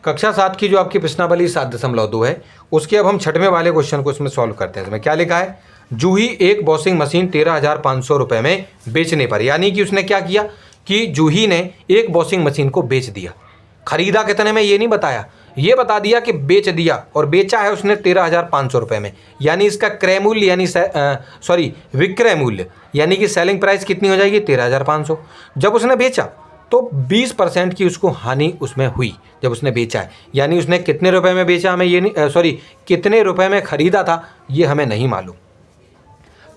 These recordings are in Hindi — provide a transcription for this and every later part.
कक्षा 7 की जो आपकी प्रश्नावली 7.2 है, उसके अब हम छठवें वाले क्वेश्चन को इसमें सॉल्व करते हैं। इसमें क्या लिखा है, जूही एक वॉशिंग मशीन 13,500 रुपये में बेचने पर, यानी कि उसने क्या किया कि जूही ने एक वॉशिंग मशीन को बेच दिया। खरीदा कितने में ये नहीं बताया, ये बता दिया कि बेच दिया, और बेचा है उसने 13,500 रुपये में, यानी इसका क्रय मूल्य यानी विक्रय मूल्य यानी कि सेलिंग प्राइस कितनी हो जाएगी 13,500। जब उसने बेचा तो 20% की उसको हानि उसमें हुई जब उसने बेचा है, यानी उसने कितने रुपए में बेचा हमें ये नहीं कितने रुपए में खरीदा था ये हमें नहीं मालूम।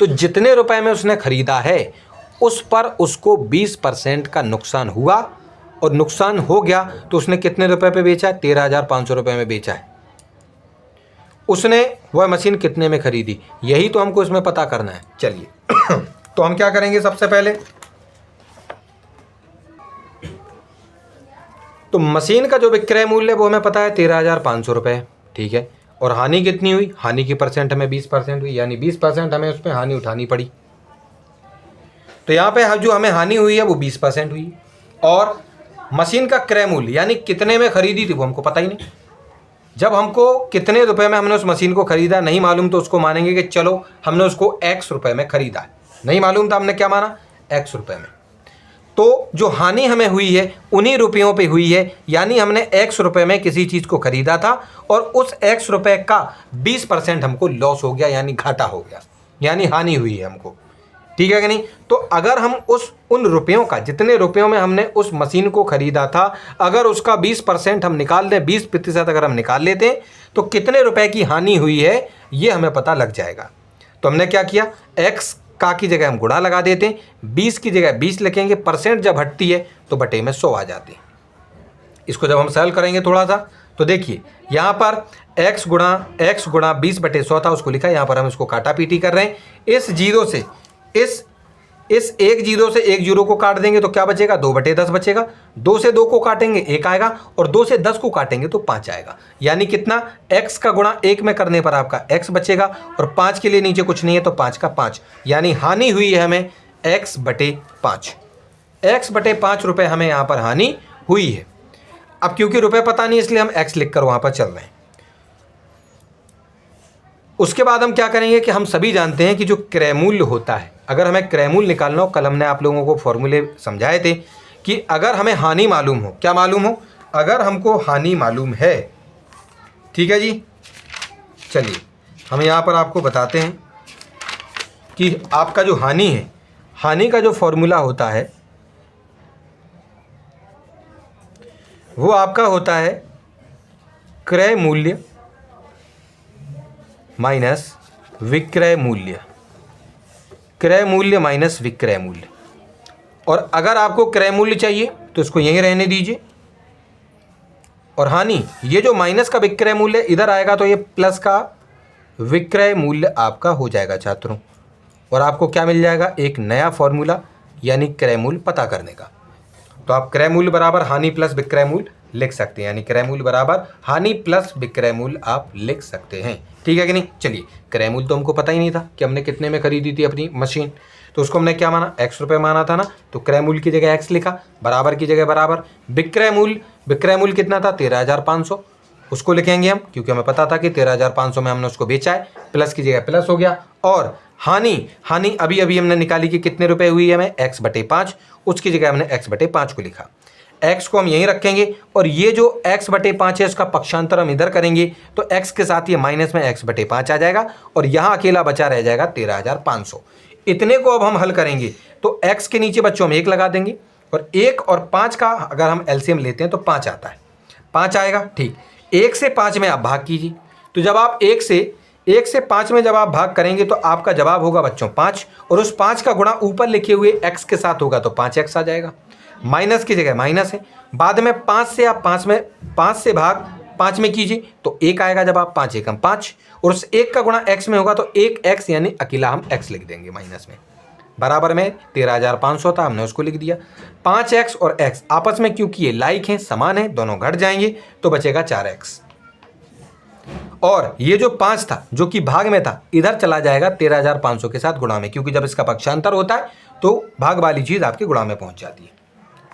तो जितने रुपए में उसने खरीदा है उस पर उसको 20% का नुकसान हुआ, और नुकसान हो गया तो उसने कितने रुपए पे बेचा है 13,500 रुपये में बेचा है। उसने वह मशीन कितने में खरीदी, यही तो हमको इसमें पता करना है। चलिए तो हम क्या करेंगे, सबसे पहले तो मशीन का जो विक्रय मूल्य वो हमें पता है 13,500 रुपये, ठीक है। और हानि कितनी हुई, हानि की परसेंट हमें 20% हुई, यानी 20% हमें उसमें हानि उठानी पड़ी। तो यहाँ पे जो हमें हानि हुई है वो 20% हुई, और मशीन का क्रय मूल्य यानी कितने में खरीदी थी वो हमको पता ही नहीं। जब हमको कितने रुपए में हमने उस मशीन को खरीदा नहीं मालूम, तो उसको मानेंगे कि चलो हमने उसको X रुपये में खरीदा है। नहीं मालूम था, हमने क्या माना X रुपये में। तो जो हानि हमें हुई है उन्हीं रुपयों पे हुई है, यानी हमने X रुपये में किसी चीज़ को खरीदा था और उस X रुपये का 20% हमको लॉस हो गया, यानी घाटा हो गया, यानी हानि हुई है हमको, ठीक है कि नहीं। तो अगर हम उन रुपयों का, जितने रुपयों में हमने उस मशीन को खरीदा था, अगर उसका 20% हम निकाल दें, 20% अगर हम निकाल लेते हैं तो कितने रुपए की हानि हुई है ये हमें पता लग जाएगा। तो हमने क्या किया, X का की जगह हम गुणा लगा देते हैं, 20 की जगह 20 लिखेंगे, परसेंट जब हटती है तो बटे में 100 आ जाती है। इसको जब हम सॉल्व करेंगे थोड़ा सा तो देखिए यहाँ पर x गुणा 20/100 था, उसको लिखा, यहाँ पर हम इसको काटा पीटी कर रहे हैं। इस जीरो से इस एक जीरो से एक जीरो को काट देंगे तो क्या बचेगा, 2/10 बचेगा। 2 से 2 को काटेंगे 1 आएगा, और 2 से 10 को काटेंगे तो 5 आएगा, यानी कितना, x का गुणा 1 में करने पर आपका x बचेगा, और 5 के लिए नीचे कुछ नहीं है तो 5 का 5, यानी हानि हुई है हमें x/5। x/5 रुपये हमें यहाँ पर हानि हुई है। अब क्योंकि रुपये पता नहीं इसलिए हम x लिख कर वहाँ पर चल रहे हैं। उसके बाद हम क्या करेंगे कि हम सभी जानते हैं कि जो क्रय मूल्य होता है, अगर हमें क्रय मूल्य निकालना हो, कल हमने आप लोगों को फॉर्मूले समझाए थे कि अगर हमें हानि मालूम हो, क्या मालूम हो, अगर हमको हानि मालूम है, ठीक है जी। चलिए हम यहाँ पर आपको बताते हैं कि आपका जो हानि है, हानि का जो फॉर्मूला होता है वो आपका होता है क्रय मूल्य माइनस विक्रय मूल्य, क्रय मूल्य माइनस विक्रय मूल्य। और अगर आपको क्रय मूल्य चाहिए तो इसको यहीं रहने दीजिए, और हानि ये जो माइनस का विक्रय मूल्य इधर आएगा तो ये प्लस का विक्रय मूल्य आपका हो जाएगा छात्रों, और आपको क्या मिल जाएगा, एक नया फॉर्मूला, यानी क्रय मूल्य पता करने का। तो आप क्रय मूल्य बराबर हानि प्लस विक्रय मूल्य लिख सकते हैं, यानी क्रय मूल्य बराबर हानि प्लस विक्रय मूल्य आप लिख सकते हैं, ठीक है कि नहीं। चलिए क्रय मूल्य तो हमको पता ही नहीं था कि हमने कितने में खरीदी थी अपनी मशीन, तो उसको हमने क्या माना, X रुपये माना था ना, तो क्रय मूल्य की जगह X लिखा, बराबर की जगह बराबर विक्रय मूल्य कितना था 13,500, उसको लिखेंगे हम, क्योंकि हमें पता था कि 13,500 में हमने उसको बेचा है, प्लस की जगह प्लस हो गया। और हानि अभी अभी हमने निकाली कि कितने रुपए हुई है हमें, x/5, उसकी जगह हमने x/5 को लिखा। x को हम यहीं रखेंगे, और ये जो x/5 है उसका पक्षांतर हम इधर करेंगे तो x के साथ ये माइनस में x/5 आ जाएगा, और यहाँ अकेला बचा रह जाएगा 13,500। इतने को अब हम हल करेंगे तो x के नीचे बच्चों हम 1 लगा देंगे, और 1 और 5 का अगर हम एलसीएम लेते हैं तो 5 आता है, 5 आएगा, ठीक। 1 से 5 में आप भाग कीजिए, तो जब आप 1 से 5 में जब आप भाग करेंगे तो आपका जवाब होगा बच्चों 5, और उस 5 का गुणा ऊपर लिखे हुए x के साथ होगा तो 5x आ जाएगा। माइनस की जगह माइनस है, बाद में 5 से आप 5 से भाग 5 में कीजिए तो 1 आएगा, जब आप 5 एकम 5, और उस 1 का गुणा x में होगा तो 1x, यानी अकेला हम x लिख देंगे माइनस में। बराबर में 13,500 था, हमने उसको लिख दिया। 5x और x आपस में क्योंकि ये लाइक हैं, समान हैं, दोनों घट जाएंगे तो बचेगा 4x, और ये जो 5 था जो कि भाग में था इधर चला जाएगा 13,500 के साथ गुणा में, क्योंकि जब इसका पक्षांतर होता है तो भाग वाली चीज़ आपके गुणा में पहुंच जाती है,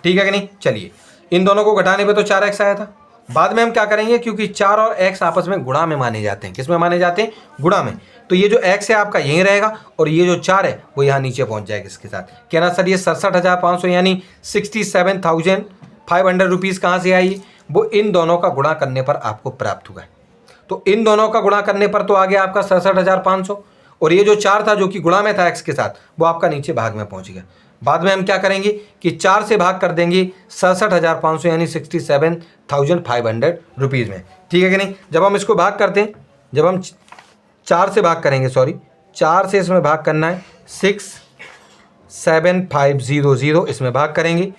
ठीक है कि नहीं। चलिए इन दोनों को घटाने पे तो 4x आया था, बाद में हम क्या करेंगे, क्योंकि 4 और x आपस में गुणा में माने जाते हैं। किस में माने जाते हैं? गुणा में। तो ये जो x है आपका यहीं रहेगा और ये जो 4 है वो यहाँ नीचे पहुँच जाएगा इसके साथ। कहना सर ये 67,500 यानी 67,500 रुपीज़ कहाँ से आई? वो इन दोनों का गुणा करने पर आपको प्राप्त हुआ है। तो इन दोनों का गुणा करने पर तो आ गया आपका 67,500 और ये जो 4 था जो कि गुणा में था x के साथ वो आपका नीचे भाग में पहुँच गया। बाद में हम क्या करेंगे कि 4 से भाग कर देंगे 67,500 यानी 67,500 रुपीज़ में। ठीक है कि नहीं? जब हम इसको भाग करते हैं, जब हम 4 से भाग करेंगे, 4 से इसमें भाग करना है 67500 इसमें भाग करेंगे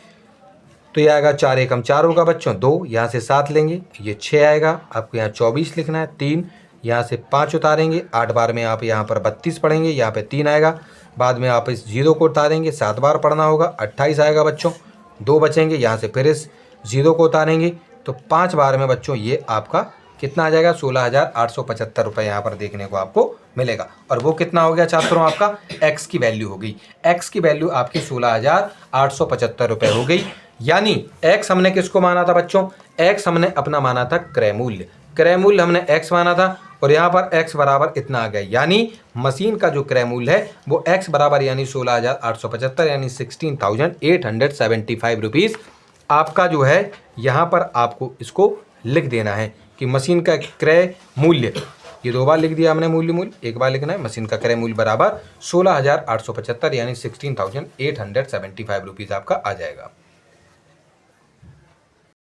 तो ये आएगा 4 एकम 4 होगा बच्चों, 2 यहाँ से 7 लेंगे, ये 6 आएगा। आपको यहाँ 24 लिखना है, 3 यहाँ से 5 उतारेंगे, 8 बार में आप यहाँ पर 32 पढ़ेंगे, यहाँ पे 3 आएगा। बाद में आप इस 0 को उतारेंगे, 7 बार पढ़ना होगा, 28 आएगा बच्चों। 2 बचेंगे, यहाँ से फिर इस 0 को उतारेंगे तो 5 बार में बच्चों ये आपका कितना आ जाएगा? 16,875 रुपये यहाँ पर देखने को आपको मिलेगा। और वो कितना हो गया छात्रों? आपका x की वैल्यू हो गई। x की वैल्यू आपकी 16,875 रुपये हो गई। यानी x हमने किसको माना था बच्चों? x हमने अपना माना था क्रय मूल्य। क्रय मूल्य हमने x माना था और यहाँ पर x बराबर इतना आ गया। यानी मशीन का जो क्रय मूल्य है वो x बराबर यानी 16,875 यानी 16,875 रुपीज़ आपका जो है यहाँ पर आपको इसको लिख देना है कि मशीन का क्रय मूल्य, ये 2 बार लिख दिया हमने मूल्य, एक बार लिखना है मशीन का क्रय मूल्य बराबर 16,875 यानी 16,875 रुपीज़ आपका आ जाएगा।